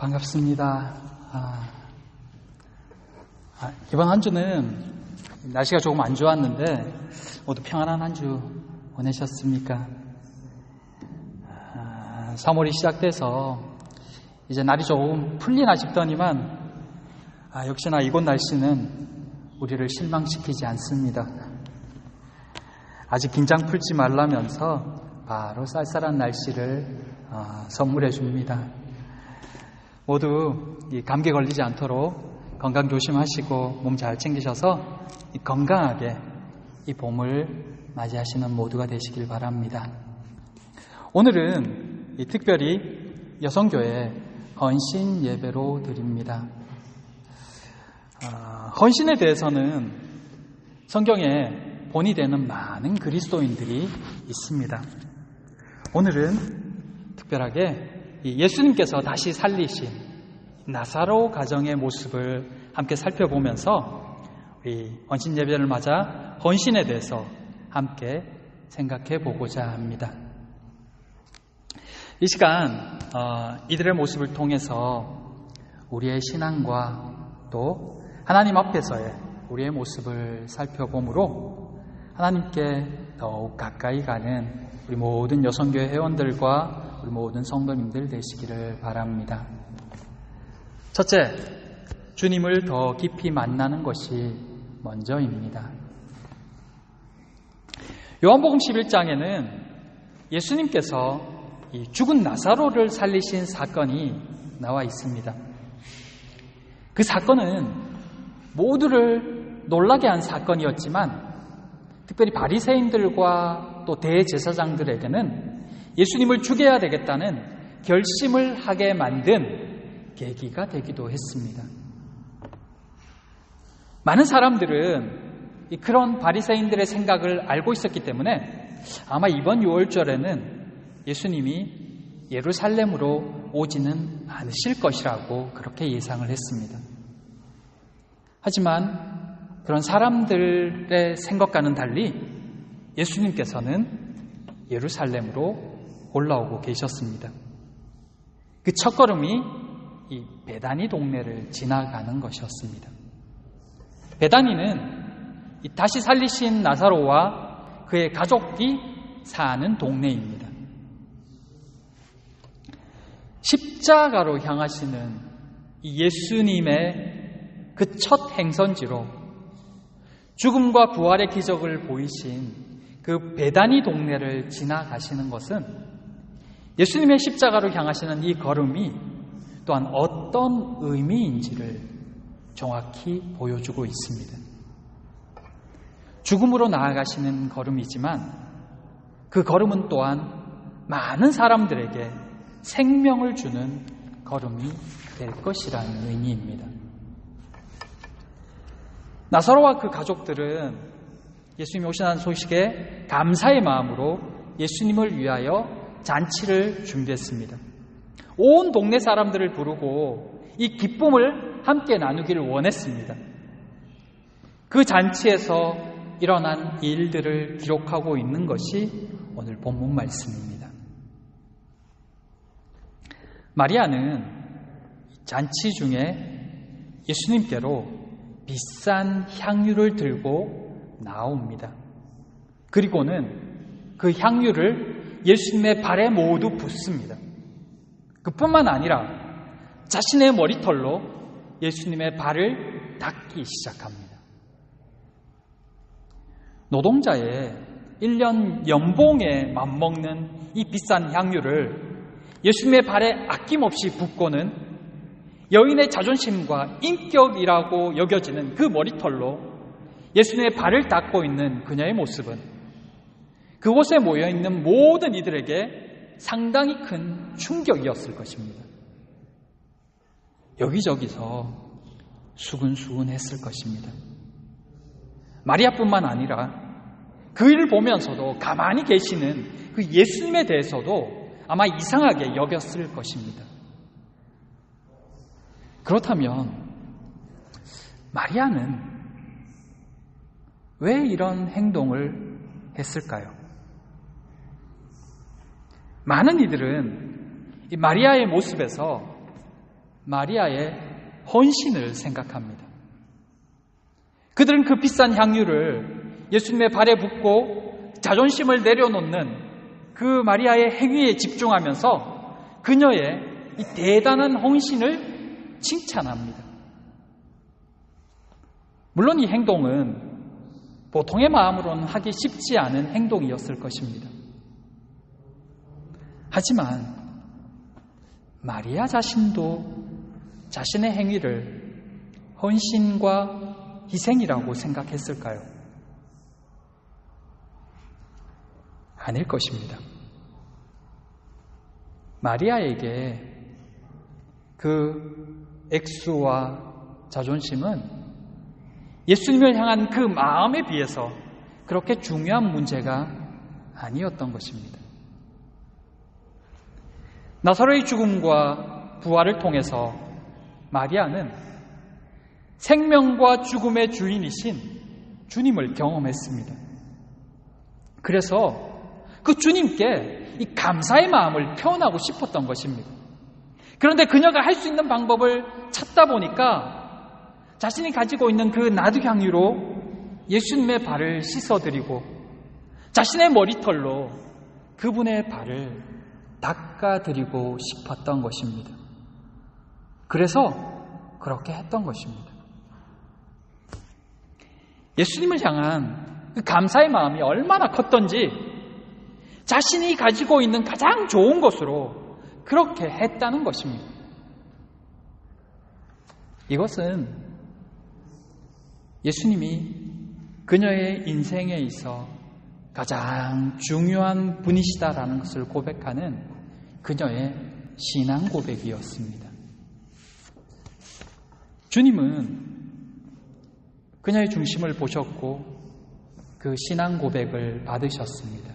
반갑습니다. 이번 한 주는 날씨가 조금 안 좋았는데 모두 평안한 한 주 보내셨습니까? 3월이 시작돼서 이제 날이 조금 풀리나 싶더니만 역시나 이곳 날씨는 우리를 실망시키지 않습니다. 아직 긴장 풀지 말라면서 바로 쌀쌀한 날씨를 선물해 줍니다. 모두 감기 걸리지 않도록 건강 조심하시고 몸 잘 챙기셔서 건강하게 이 봄을 맞이하시는 모두가 되시길 바랍니다. 오늘은 특별히 여성교회 헌신 예배로 드립니다. 헌신에 대해서는 성경에 본이 되는 많은 그리스도인들이 있습니다. 오늘은 특별하게 예수님께서 다시 살리신 나사로 가정의 모습을 함께 살펴보면서 우리 헌신 예배를 맞아 헌신에 대해서 함께 생각해 보고자 합니다. 이 시간 이들의 모습을 통해서 우리의 신앙과 또 하나님 앞에서의 우리의 모습을 살펴보므로 하나님께 더욱 가까이 가는 우리 모든 여성교회 회원들과 우리 모든 성도님들 되시기를 바랍니다. 첫째, 주님을 더 깊이 만나는 것이 먼저입니다. 요한복음 11장에는 예수님께서 이 죽은 나사로를 살리신 사건이 나와 있습니다. 그 사건은 모두를 놀라게 한 사건이었지만 특별히 바리새인들과 또 대제사장들에게는 예수님을 죽여야 되겠다는 결심을 하게 만든 계기가 되기도 했습니다. 많은 사람들은 그런 바리새인들의 생각을 알고 있었기 때문에 아마 이번 6월절에는 예수님이 예루살렘으로 오지는 않으실 것이라고 그렇게 예상을 했습니다. 하지만 그런 사람들의 생각과는 달리 예수님께서는 예루살렘으로 올라오고 계셨습니다. 그 첫걸음이 이 베다니 동네를 지나가는 것이었습니다. 베다니는 다시 살리신 나사로와 그의 가족이 사는 동네입니다. 십자가로 향하시는 예수님의 그 첫 행선지로 죽음과 부활의 기적을 보이신 그 베다니 동네를 지나가시는 것은 예수님의 십자가로 향하시는 이 걸음이 또한 어떤 의미인지를 정확히 보여주고 있습니다. 죽음으로 나아가시는 걸음이지만 그 걸음은 또한 많은 사람들에게 생명을 주는 걸음이 될 것이라는 의미입니다. 나사로와 그 가족들은 예수님이 오신다는 소식에 감사의 마음으로 예수님을 위하여 잔치를 준비했습니다. 온 동네 사람들을 부르고 이 기쁨을 함께 나누기를 원했습니다. 그 잔치에서 일어난 일들을 기록하고 있는 것이 오늘 본문 말씀입니다. 마리아는 잔치 중에 예수님께로 비싼 향유를 들고 나옵니다. 그리고는 그 향유를 예수님의 발에 모두 붓습니다. 그뿐만 아니라 자신의 머리털로 예수님의 발을 닦기 시작합니다. 노동자의 1년 연봉에 맞먹는 이 비싼 향유를 예수님의 발에 아낌없이 붓고는 여인의 자존심과 인격이라고 여겨지는 그 머리털로 예수님의 발을 닦고 있는 그녀의 모습은 그곳에 모여있는 모든 이들에게 상당히 큰 충격이었을 것입니다. 여기저기서 수근수근했을 것입니다. 마리아뿐만 아니라 그 일을 보면서도 가만히 계시는 그 예수님에 대해서도 아마 이상하게 여겼을 것입니다. 그렇다면 마리아는 왜 이런 행동을 했을까요? 많은 이들은 이 마리아의 모습에서 마리아의 헌신을 생각합니다. 그들은 그 비싼 향유를 예수님의 발에 붓고 자존심을 내려놓는 그 마리아의 행위에 집중하면서 그녀의 이 대단한 헌신을 칭찬합니다. 물론 이 행동은 보통의 마음으로는 하기 쉽지 않은 행동이었을 것입니다. 하지만 마리아 자신도 자신의 행위를 헌신과 희생이라고 생각했을까요? 아닐 것입니다. 마리아에게 그 액수와 자존심은 예수님을 향한 그 마음에 비해서 그렇게 중요한 문제가 아니었던 것입니다. 나사로의 죽음과 부활을 통해서 마리아는 생명과 죽음의 주인이신 주님을 경험했습니다. 그래서 그 주님께 이 감사의 마음을 표현하고 싶었던 것입니다. 그런데 그녀가 할 수 있는 방법을 찾다 보니까 자신이 가지고 있는 그 나두향유로 예수님의 발을 씻어드리고 자신의 머리털로 그분의 발을 닦아드리고 싶었던 것입니다. 그래서 그렇게 했던 것입니다. 예수님을 향한 그 감사의 마음이 얼마나 컸던지 자신이 가지고 있는 가장 좋은 것으로 그렇게 했다는 것입니다. 이것은 예수님이 그녀의 인생에 있어 가장 중요한 분이시다라는 것을 고백하는 그녀의 신앙 고백이었습니다. 주님은 그녀의 중심을 보셨고 그 신앙 고백을 받으셨습니다.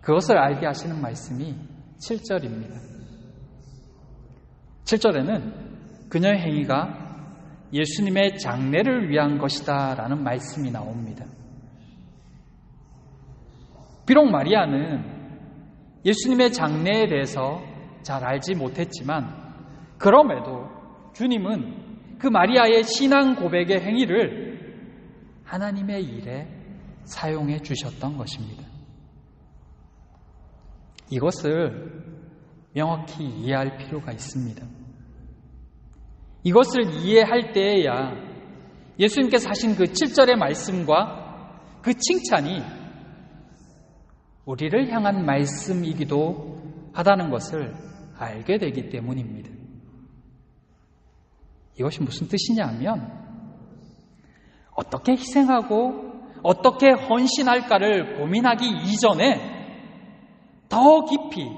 그것을 알게 하시는 말씀이 7절입니다. 7절에는 그녀의 행위가 예수님의 장례를 위한 것이다 라는 말씀이 나옵니다. 비록 마리아는 예수님의 장례에 대해서 잘 알지 못했지만 그럼에도 주님은 그 마리아의 신앙 고백의 행위를 하나님의 일에 사용해 주셨던 것입니다. 이것을 명확히 이해할 필요가 있습니다. 이것을 이해할 때에야 예수님께서 하신 그 7절의 말씀과 그 칭찬이 우리를 향한 말씀이기도 하다는 것을 알게 되기 때문입니다. 이것이 무슨 뜻이냐면 어떻게 희생하고 어떻게 헌신할까를 고민하기 이전에 더 깊이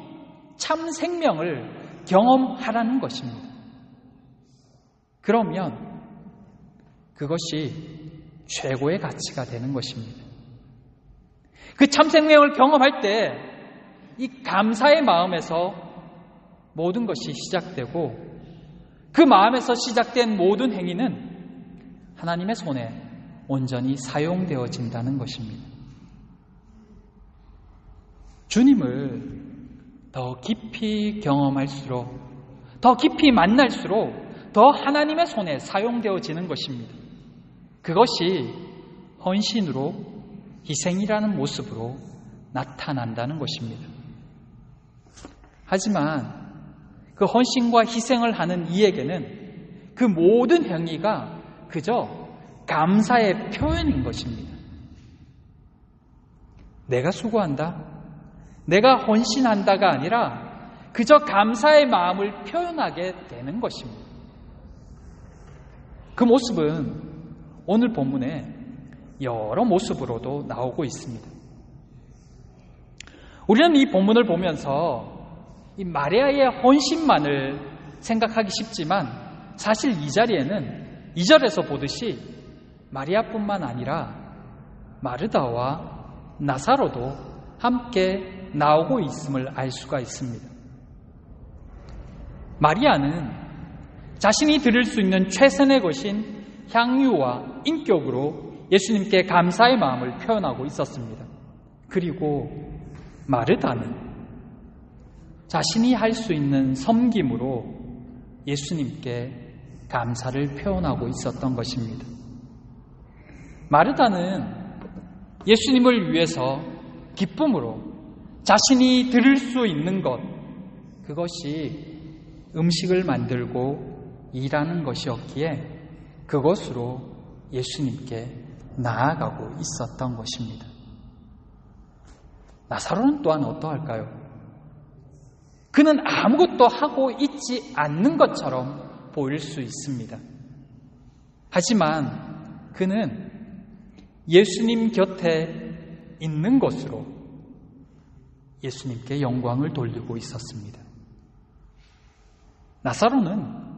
참 생명을 경험하라는 것입니다. 그러면 그것이 최고의 가치가 되는 것입니다. 그 참 생명을 경험할 때 이 감사의 마음에서 모든 것이 시작되고 그 마음에서 시작된 모든 행위는 하나님의 손에 온전히 사용되어진다는 것입니다. 주님을 더 깊이 경험할수록 더 깊이 만날수록 더 하나님의 손에 사용되어지는 것입니다. 그것이 헌신으로 희생이라는 모습으로 나타난다는 것입니다. 하지만 그 헌신과 희생을 하는 이에게는 그 모든 행위가 그저 감사의 표현인 것입니다. 내가 수고한다, 내가 헌신한다가 아니라 그저 감사의 마음을 표현하게 되는 것입니다. 그 모습은 오늘 본문에 여러 모습으로도 나오고 있습니다. 우리는 이 본문을 보면서 이 마리아의 헌신만을 생각하기 쉽지만 사실 이 자리에는 2절에서 보듯이 마리아뿐만 아니라 마르다와 나사로도 함께 나오고 있음을 알 수가 있습니다. 마리아는 자신이 드릴 수 있는 최선의 것인 향유와 인격으로 예수님께 감사의 마음을 표현하고 있었습니다. 그리고 마르다는 자신이 할 수 있는 섬김으로 예수님께 감사를 표현하고 있었던 것입니다. 마르다는 예수님을 위해서 기쁨으로 자신이 드릴 수 있는 것, 그것이 음식을 만들고 일하는 것이었기에 그것으로 예수님께 나아가고 있었던 것입니다. 나사로는 또한 어떠할까요? 그는 아무것도 하고 있지 않는 것처럼 보일 수 있습니다. 하지만 그는 예수님 곁에 있는 것으로 예수님께 영광을 돌리고 있었습니다. 나사로는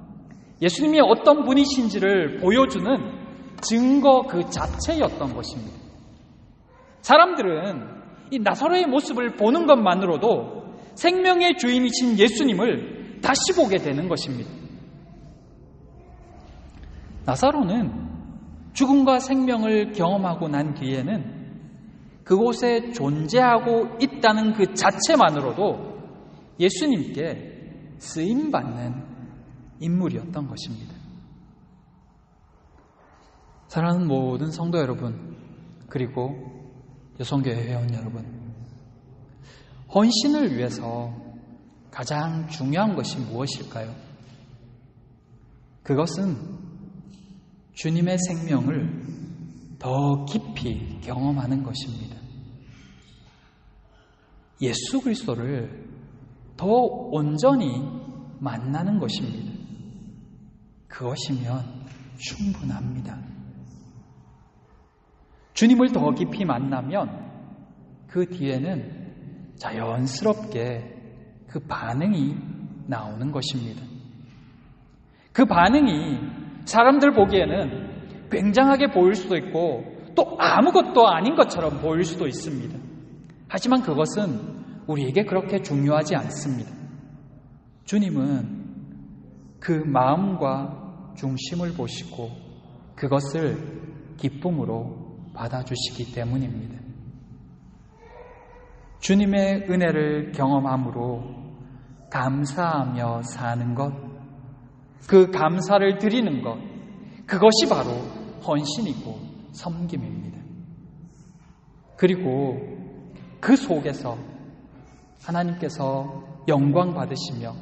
예수님이 어떤 분이신지를 보여주는 증거 그 자체였던 것입니다. 사람들은 이 나사로의 모습을 보는 것만으로도 생명의 주인이신 예수님을 다시 보게 되는 것입니다. 나사로는 죽음과 생명을 경험하고 난 뒤에는 그곳에 존재하고 있다는 그 자체만으로도 예수님께 쓰임받는 인물이었던 것입니다. 사랑하는 모든 성도 여러분, 그리고 여성교회 회원 여러분, 헌신을 위해서 가장 중요한 것이 무엇일까요? 그것은 주님의 생명을 더 깊이 경험하는 것입니다. 예수 그리스도를 더 온전히 만나는 것입니다. 그것이면 충분합니다. 주님을 더 깊이 만나면 그 뒤에는 자연스럽게 그 반응이 나오는 것입니다. 그 반응이 사람들 보기에는 굉장하게 보일 수도 있고 또 아무것도 아닌 것처럼 보일 수도 있습니다. 하지만 그것은 우리에게 그렇게 중요하지 않습니다. 주님은 그 마음과 중심을 보시고 그것을 기쁨으로 받아주시기 때문입니다. 주님의 은혜를 경험함으로 감사하며 사는 것, 그 감사를 드리는 것, 그것이 바로 헌신이고 섬김입니다. 그리고 그 속에서 하나님께서 영광 받으시며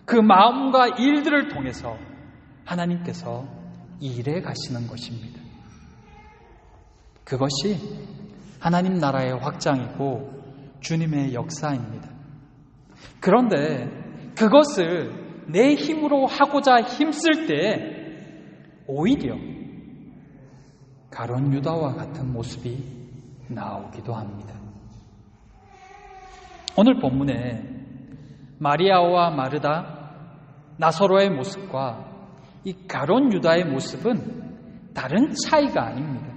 그 마음과 일들을 통해서 하나님께서 일해 가시는 것입니다. 그것이 하나님 나라의 확장이고 주님의 역사입니다. 그런데 그것을 내 힘으로 하고자 힘쓸 때 오히려 가룟 유다와 같은 모습이 나오기도 합니다. 오늘 본문에 마리아와 마르다, 나사로의 모습과 이 가룟 유다의 모습은 다른 차이가 아닙니다.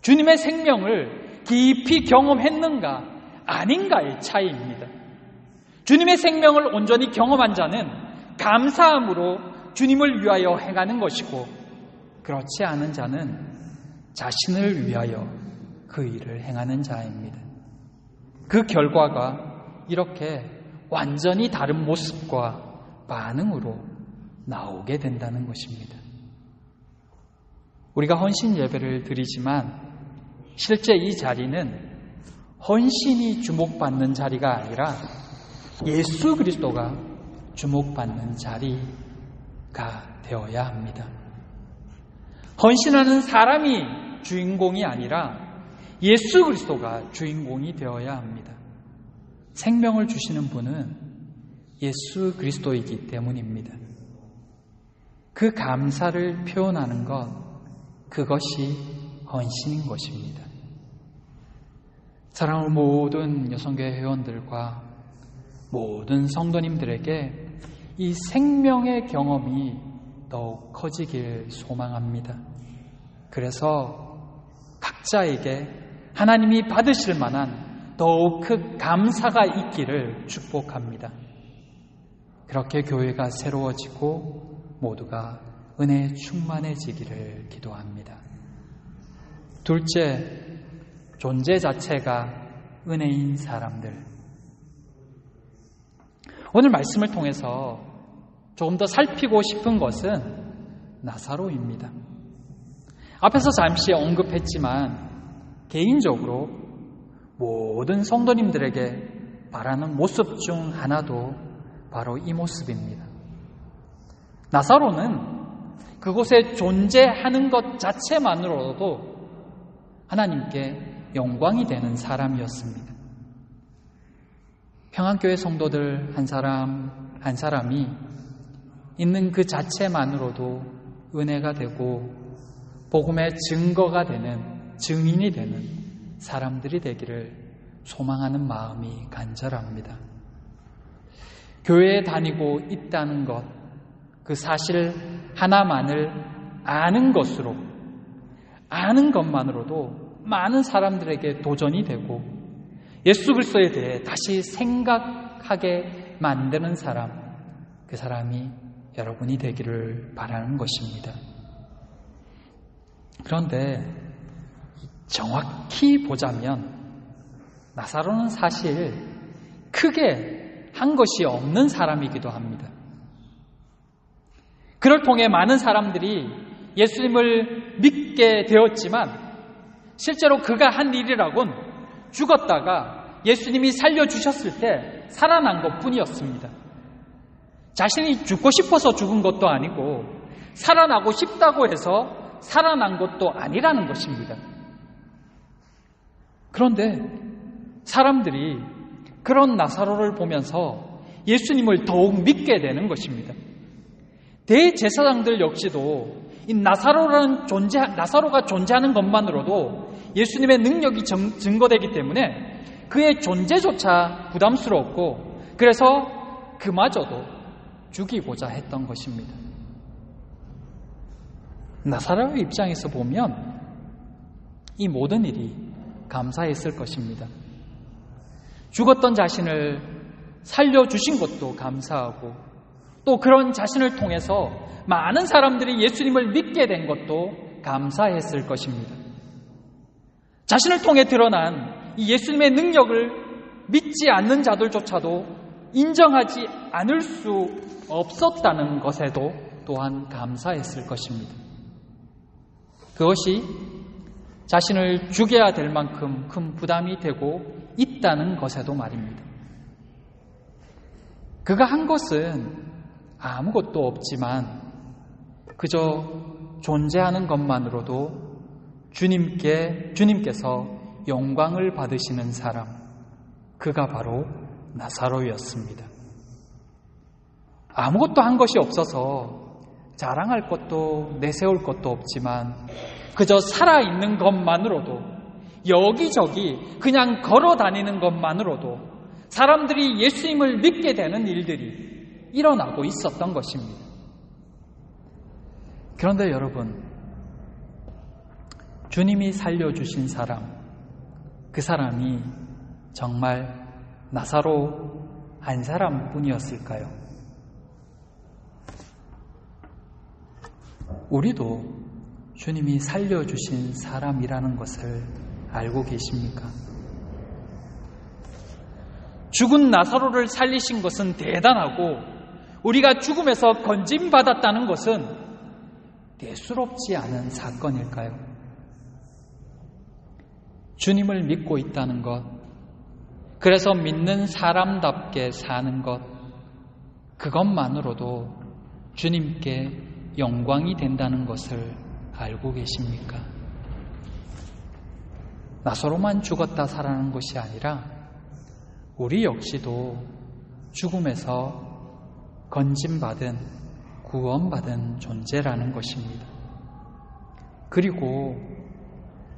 주님의 생명을 깊이 경험했는가 아닌가의 차이입니다. 주님의 생명을 온전히 경험한 자는 감사함으로 주님을 위하여 행하는 것이고, 그렇지 않은 자는 자신을 위하여 그 일을 행하는 자입니다. 그 결과가 이렇게 완전히 다른 모습과 반응으로 나오게 된다는 것입니다. 우리가 헌신 예배를 드리지만 실제 이 자리는 헌신이 주목받는 자리가 아니라 예수 그리스도가 주목받는 자리가 되어야 합니다. 헌신하는 사람이 주인공이 아니라 예수 그리스도가 주인공이 되어야 합니다. 생명을 주시는 분은 예수 그리스도이기 때문입니다. 그 감사를 표현하는 것, 그것이 헌신인 것입니다. 사랑하는 모든 여성교회 회원들과 모든 성도님들에게 이 생명의 경험이 더욱 커지길 소망합니다. 그래서 각자에게 하나님이 받으실 만한 더욱 큰 감사가 있기를 축복합니다. 그렇게 교회가 새로워지고 모두가 은혜에 충만해지기를 기도합니다. 둘째, 존재 자체가 은혜인 사람들. 오늘 말씀을 통해서 조금 더 살피고 싶은 것은 나사로입니다. 앞에서 잠시 언급했지만 개인적으로 모든 성도님들에게 바라는 모습 중 하나도 바로 이 모습입니다. 나사로는 그곳에 존재하는 것 자체만으로도 하나님께 영광이 되는 사람이었습니다. 평안교회 성도들 한 사람 한 사람이 있는 그 자체만으로도 은혜가 되고 복음의 증거가 되는, 증인이 되는 사람들이 되기를 소망하는 마음이 간절합니다. 교회에 다니고 있다는 것, 그 사실 하나만을 아는 것으로, 아는 것만으로도 많은 사람들에게 도전이 되고 예수 그리스도에 대해 다시 생각하게 만드는 사람, 그 사람이 여러분이 되기를 바라는 것입니다. 그런데 정확히 보자면 나사로는 사실 크게 한 것이 없는 사람이기도 합니다. 그를 통해 많은 사람들이 예수님을 믿게 되었지만 실제로 그가 한 일이라곤 죽었다가 예수님이 살려주셨을 때 살아난 것뿐이었습니다. 자신이 죽고 싶어서 죽은 것도 아니고 살아나고 싶다고 해서 살아난 것도 아니라는 것입니다. 그런데 사람들이 그런 나사로를 보면서 예수님을 더욱 믿게 되는 것입니다. 대제사장들 역시도 이 나사로가 존재하는 것만으로도 예수님의 능력이 증거되기 때문에 그의 존재조차 부담스러웠고 그래서 그마저도 죽이고자 했던 것입니다. 나사로의 입장에서 보면 이 모든 일이 감사했을 것입니다. 죽었던 자신을 살려주신 것도 감사하고 또 그런 자신을 통해서 많은 사람들이 예수님을 믿게 된 것도 감사했을 것입니다. 자신을 통해 드러난 이 예수님의 능력을 믿지 않는 자들조차도 인정하지 않을 수 없었다는 것에도 또한 감사했을 것입니다. 그것이 자신을 죽여야 될 만큼 큰 부담이 되고 있다는 것에도 말입니다. 그가 한 것은 아무것도 없지만 그저 존재하는 것만으로도 주님께서 영광을 받으시는 사람, 그가 바로 나사로였습니다. 아무것도 한 것이 없어서 자랑할 것도 내세울 것도 없지만 그저 살아있는 것만으로도 여기저기 그냥 걸어 다니는 것만으로도 사람들이 예수님을 믿게 되는 일들이 일어나고 있었던 것입니다. 그런데 여러분, 주님이 살려주신 사람, 그 사람이 정말 나사로 한 사람뿐이었을까요? 우리도 주님이 살려주신 사람이라는 것을 알고 계십니까? 죽은 나사로를 살리신 것은 대단하고 우리가 죽음에서 건짐받았다는 것은 대수롭지 않은 사건일까요? 주님을 믿고 있다는 것, 그래서 믿는 사람답게 사는 것, 그것만으로도 주님께 영광이 된다는 것을 알고 계십니까? 나사로만 죽었다 살아난 것이 아니라 우리 역시도 죽음에서 건짐받은, 구원받은 존재라는 것입니다. 그리고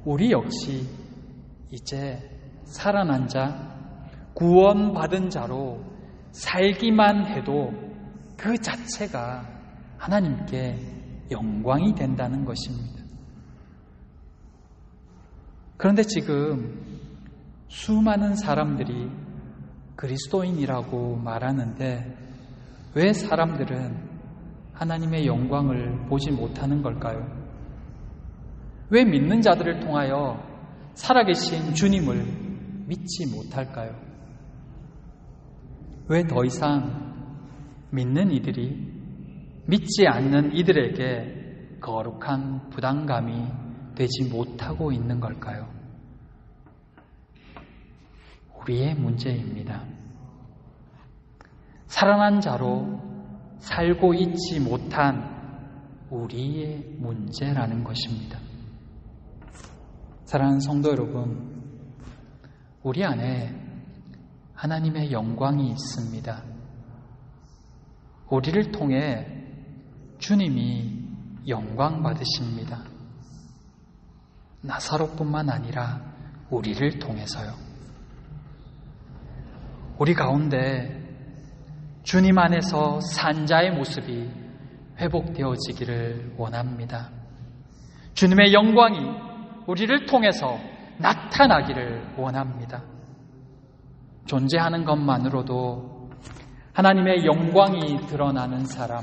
우리 역시 이제 살아난 자, 구원받은 자로 살기만 해도 그 자체가 하나님께 영광이 된다는 것입니다. 그런데 지금 수많은 사람들이 그리스도인이라고 말하는데 왜 사람들은 하나님의 영광을 보지 못하는 걸까요? 왜 믿는 자들을 통하여 살아계신 주님을 믿지 못할까요? 왜 더 이상 믿는 이들이 믿지 않는 이들에게 거룩한 부담감이 되지 못하고 있는 걸까요? 우리의 문제입니다. 살아난 자로 살고 있지 못한 우리의 문제라는 것입니다. 사랑하는 성도 여러분, 우리 안에 하나님의 영광이 있습니다. 우리를 통해 주님이 영광 받으십니다. 나사로뿐만 아니라 우리를 통해서요. 우리 가운데 주님 안에서 산 자의 모습이 회복되어지기를 원합니다. 주님의 영광이 우리를 통해서 나타나기를 원합니다. 존재하는 것만으로도 하나님의 영광이 드러나는 사람,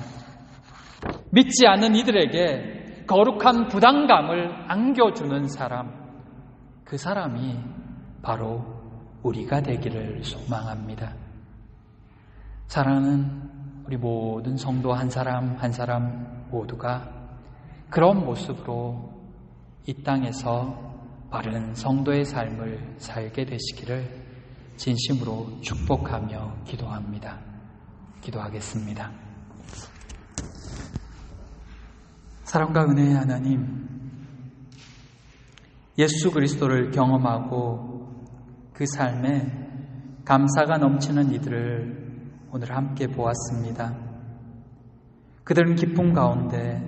믿지 않는 이들에게 거룩한 부담감을 안겨주는 사람, 그 사람이 바로 우리가 되기를 소망합니다. 사랑하는 우리 모든 성도 한 사람 한 사람 모두가 그런 모습으로 이 땅에서 바른 성도의 삶을 살게 되시기를 진심으로 축복하며 기도합니다. 기도하겠습니다. 사랑과 은혜의 하나님, 예수 그리스도를 경험하고 그 삶에 감사가 넘치는 이들을 오늘 함께 보았습니다. 그들은 기쁨 가운데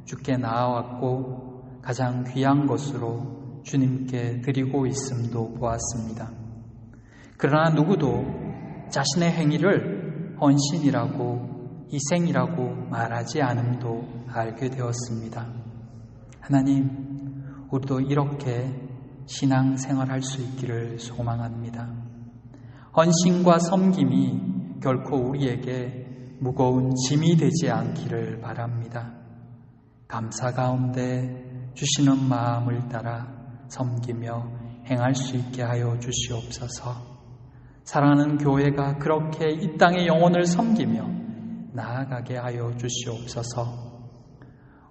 주께 나아왔고 가장 귀한 것으로 주님께 드리고 있음도 보았습니다. 그러나 누구도 자신의 행위를 헌신이라고 희생이라고 말하지 않음도 알게 되었습니다. 하나님, 우리도 이렇게 신앙생활할 수 있기를 소망합니다. 헌신과 섬김이 결코 우리에게 무거운 짐이 되지 않기를 바랍니다. 감사 가운데 주시는 마음을 따라 섬기며 행할 수 있게 하여 주시옵소서. 사랑하는 교회가 그렇게 이 땅의 영혼을 섬기며 나아가게 하여 주시옵소서.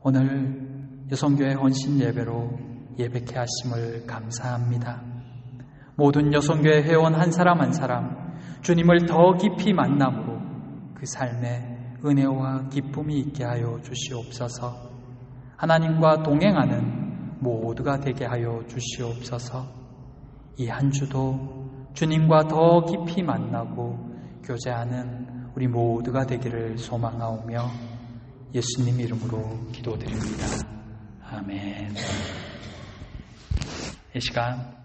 오늘 여성교회 헌신 예배로 예배케 하심을 감사합니다. 모든 여성교회 회원 한 사람 한 사람 주님을 더 깊이 만남으로 그 삶에 은혜와 기쁨이 있게 하여 주시옵소서. 하나님과 동행하는 모두가 되게 하여 주시옵소서. 이 한 주도 주님과 더 깊이 만나고 교제하는 우리 모두가 되기를 소망하오며 예수님 이름으로 기도드립니다. 아멘. 이 시간